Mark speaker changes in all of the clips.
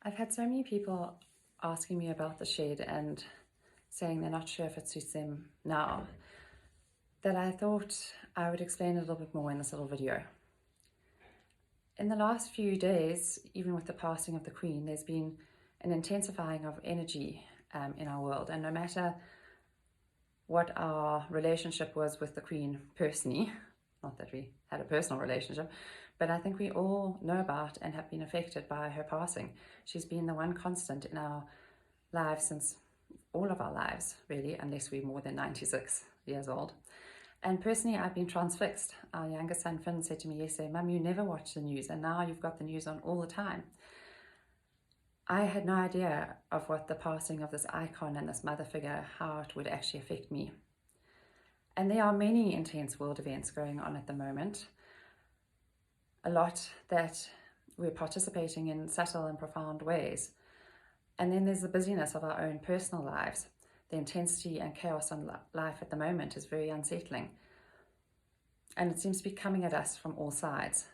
Speaker 1: I've had so many people asking me about the shed and saying they're not sure if it suits them now, that I thought I would explain a little bit more in this little video. In the last few days, even with the passing of the Queen, there's been an intensifying of energy in our world, and no matter what our relationship was with the Queen personally, not that we had a personal relationship, but I think we all know about and have been affected by her passing. She's been the one constant in our lives since all of our lives, really, unless we're more than 96 years old. And personally, I've been transfixed. Our youngest son, Finn, said to me yesterday, "Mum, you never watch the news, and now you've got the news on all the time." I had no idea of what the passing of this icon and this mother figure, how it would actually affect me. And there are many intense world events going on at the moment. A lot that we're participating in subtle and profound ways. And then there's the busyness of our own personal lives. The intensity and chaos in life at the moment is very unsettling. And it seems to be coming at us from all sides.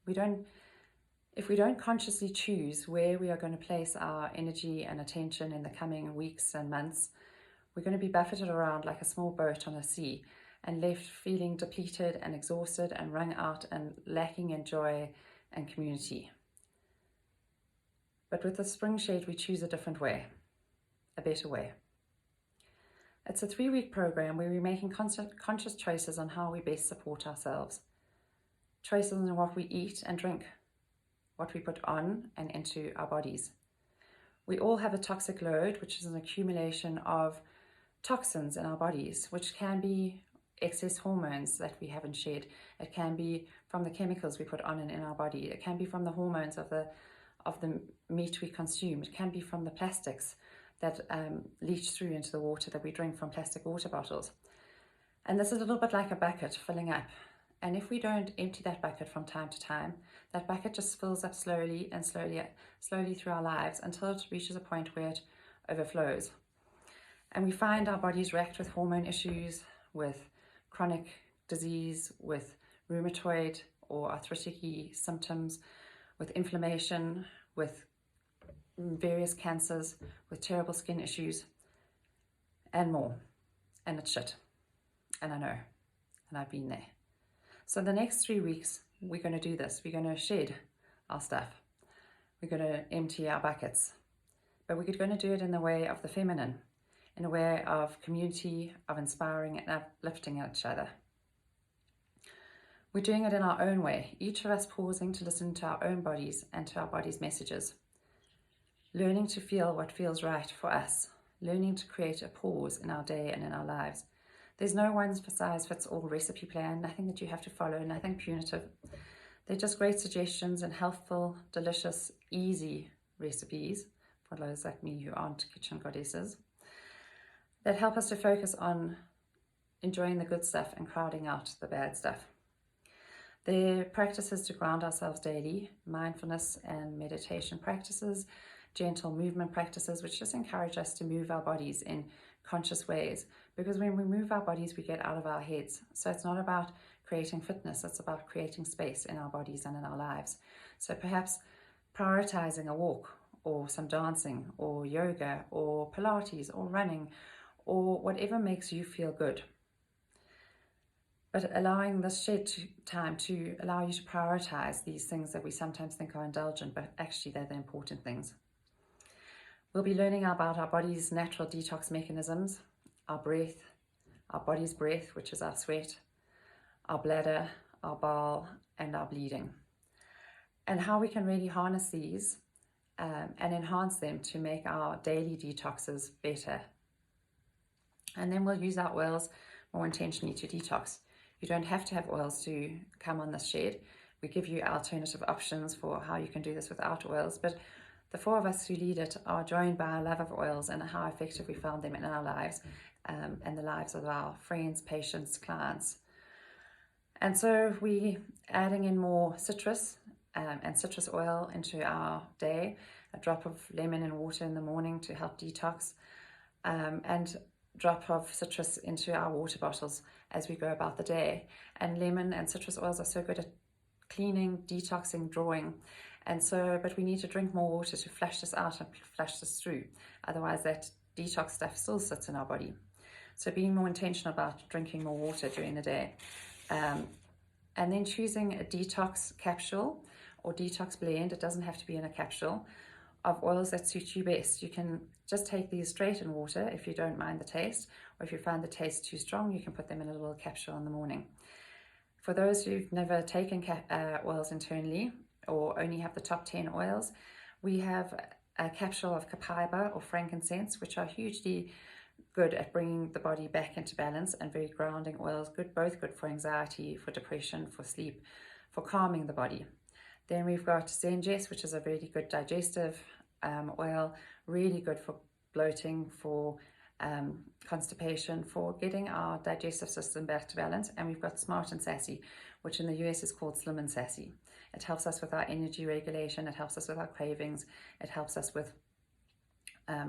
Speaker 1: If we don't consciously choose where we are going to place our energy and attention in the coming weeks and months, we're going to be buffeted around like a small boat on a sea and left feeling depleted and exhausted and wrung out and lacking in joy and community. But with the Spring Shed, we choose a different way, a better way. It's a 3-week program where we're making conscious choices on how we best support ourselves. Choices in what we eat and drink, what we put on and into our bodies. We all have a toxic load, which is an accumulation of toxins in our bodies, which can be excess hormones that we haven't shed. It can be from the chemicals we put on and in our body. It can be from the hormones of the meat we consume. It can be from the plastics that leach through into the water that we drink from plastic water bottles. And this is a little bit like a bucket filling up. And if we don't empty that bucket from time to time, that bucket just fills up slowly and slowly through our lives until it reaches a point where it overflows. And we find our bodies react with hormone issues, with chronic disease, with rheumatoid or arthritic symptoms, with inflammation, with various cancers, with terrible skin issues, and more. And it's shit. And I know. And I've been there. So the next 3 weeks, we're going to do this. We're going to shed our stuff. We're going to empty our buckets. But we're going to do it in the way of the feminine, in a way of community, of inspiring and uplifting each other. We're doing it in our own way, each of us pausing to listen to our own bodies and to our body's messages. Learning to feel what feels right for us. Learning to create a pause in our day and in our lives. There's no one-size-fits-all recipe plan, nothing that you have to follow, nothing punitive. They're just great suggestions and healthful, delicious, easy recipes for those like me who aren't kitchen goddesses that help us to focus on enjoying the good stuff and crowding out the bad stuff. They're practices to ground ourselves daily, mindfulness and meditation practices, gentle movement practices, which just encourage us to move our bodies in conscious ways. Because when we move our bodies, we get out of our heads. So it's not about creating fitness, it's about creating space in our bodies and in our lives. So perhaps prioritizing a walk or some dancing or yoga or Pilates or running or whatever makes you feel good. But allowing this shed time to allow you to prioritize these things that we sometimes think are indulgent, but actually they're the important things. We'll be learning about our body's natural detox mechanisms, our breath, our body's breath, which is our sweat, our bladder, our bowel, and our bleeding. And how we can really harness these and enhance them to make our daily detoxes better. And then we'll use our oils more intentionally to detox. You don't have to have oils to come on this shed. We give you alternative options for how you can do this without oils, but the 4 of us who lead it are joined by our love of oils and how effective we found them in our lives and the lives of our friends, patients, clients. And so we adding in more citrus and citrus oil into our day, a drop of lemon and water in the morning to help detox, and drop of citrus into our water bottles as we go about the day. And lemon and citrus oils are so good at cleaning, detoxing, drawing, And so, but we need to drink more water to flush this out and flush this through. Otherwise that detox stuff still sits in our body. So being more intentional about drinking more water during the day. And then choosing a detox capsule or detox blend, it doesn't have to be in a capsule, of oils that suit you best. You can just take these straight in water if you don't mind the taste, or if you find the taste too strong, you can put them in a little capsule in the morning. For those who've never taken oils internally or only have the top 10 oils, we have a capsule of copaiba or frankincense, which are hugely good at bringing the body back into balance, and very grounding oils, both good for anxiety, for depression, for sleep, for calming the body. Then we've got Zengest, which is a really good digestive oil, really good for bloating, for constipation, for getting our digestive system back to balance. And we've got Smart and Sassy, which in the US is called Slim and Sassy. It helps us with our energy regulation, it helps us with our cravings, it helps us with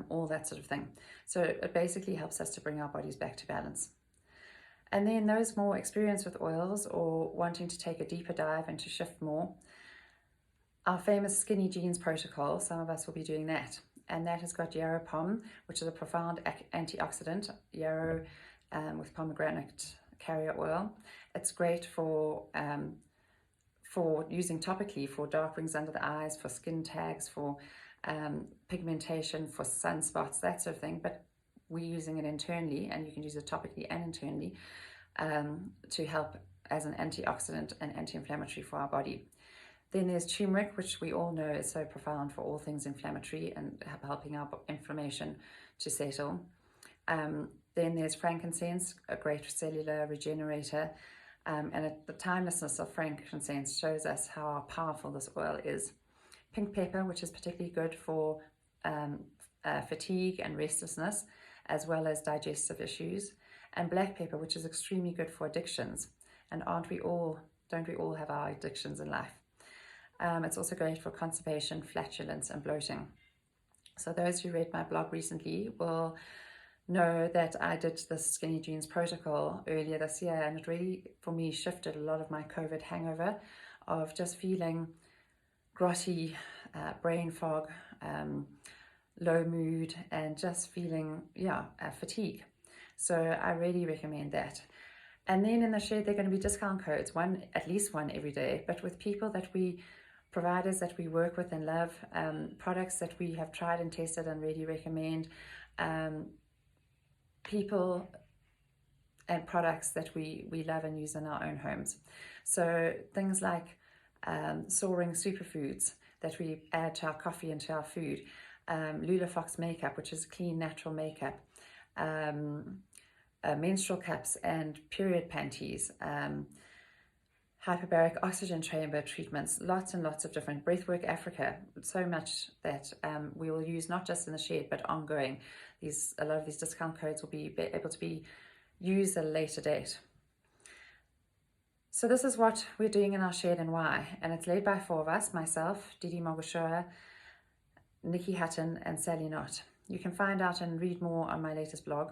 Speaker 1: all that sort of thing. So it basically helps us to bring our bodies back to balance. And then those more experienced with oils or wanting to take a deeper dive and to shift more, our famous Skinny Jeans protocol, some of us will be doing that. And that has got yarrow pom, which is a profound antioxidant, yarrow with pomegranate carrier oil. It's great for using topically for dark rings under the eyes, for skin tags, for pigmentation, for sunspots, that sort of thing. But we're using it internally, and you can use it topically and internally to help as an antioxidant and anti-inflammatory for our body. Then there's turmeric, which we all know is so profound for all things inflammatory and helping our inflammation to settle. Then there's frankincense, a great cellular regenerator. And the timelessness of frankincense shows us how powerful this oil is. Pink pepper, which is particularly good for fatigue and restlessness, as well as digestive issues. And black pepper, which is extremely good for addictions. And don't we all have our addictions in life? It's also great for constipation, flatulence, and bloating. So those who read my blog recently will know that I did this Skinny Jeans protocol earlier this year, and it really, for me, shifted a lot of my COVID hangover of just feeling grotty, brain fog, low mood, and just feeling, fatigue. So I really recommend that. And then in the shed, there are going to be discount codes, at least one every day, but with people providers that we work with and love, products that we have tried and tested and really recommend, people and products that we love and use in our own homes. So things like Soaring superfoods that we add to our coffee and to our food, Lula Fox makeup, which is clean natural makeup, menstrual cups and period panties, hyperbaric oxygen chamber treatments, lots and lots of different, Breathwork Africa, so much that we will use not just in the shed but ongoing. A lot of these discount codes will be able to be used at a later date. So this is what we're doing in our shed and why, and it's led by 4 of us, myself, Didi Mogoshoa, Nikki Hutton and Sally Knott. You can find out and read more on my latest blog,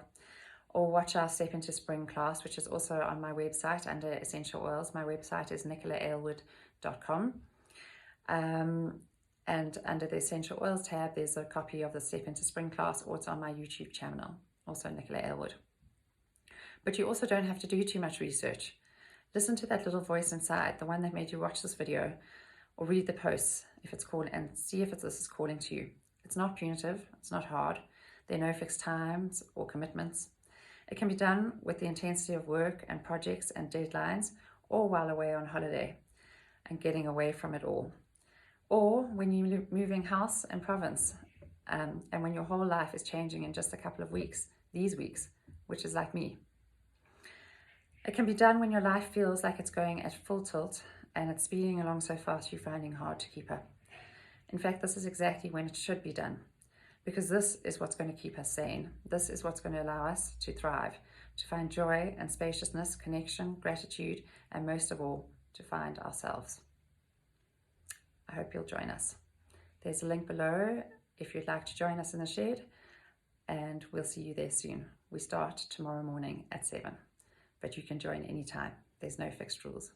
Speaker 1: or watch our Step Into Spring class, which is also on my website under Essential Oils. My website is nicholaaylwood.com. And under the Essential Oils tab, there's a copy of the Step Into Spring class, or it's on my YouTube channel, also Nicola Aylwood. But you also don't have to do too much research. Listen to that little voice inside, the one that made you watch this video, or read the posts if it's called, and see if this is calling to you. It's not punitive, it's not hard. There are no fixed times or commitments. It can be done with the intensity of work and projects and deadlines, or while away on holiday and getting away from it all. Or when you're moving house and province, and when your whole life is changing in just a couple of weeks, these weeks, which is like me. It can be done when your life feels like it's going at full tilt and it's speeding along so fast you're finding it hard to keep up. In fact, this is exactly when it should be done, because this is what's going to keep us sane. This is what's going to allow us to thrive, to find joy and spaciousness, connection, gratitude, and most of all, to find ourselves. I hope you'll join us. There's a link below if you'd like to join us in the shed, and we'll see you there soon. We start tomorrow morning at 7, but you can join anytime. There's no fixed rules.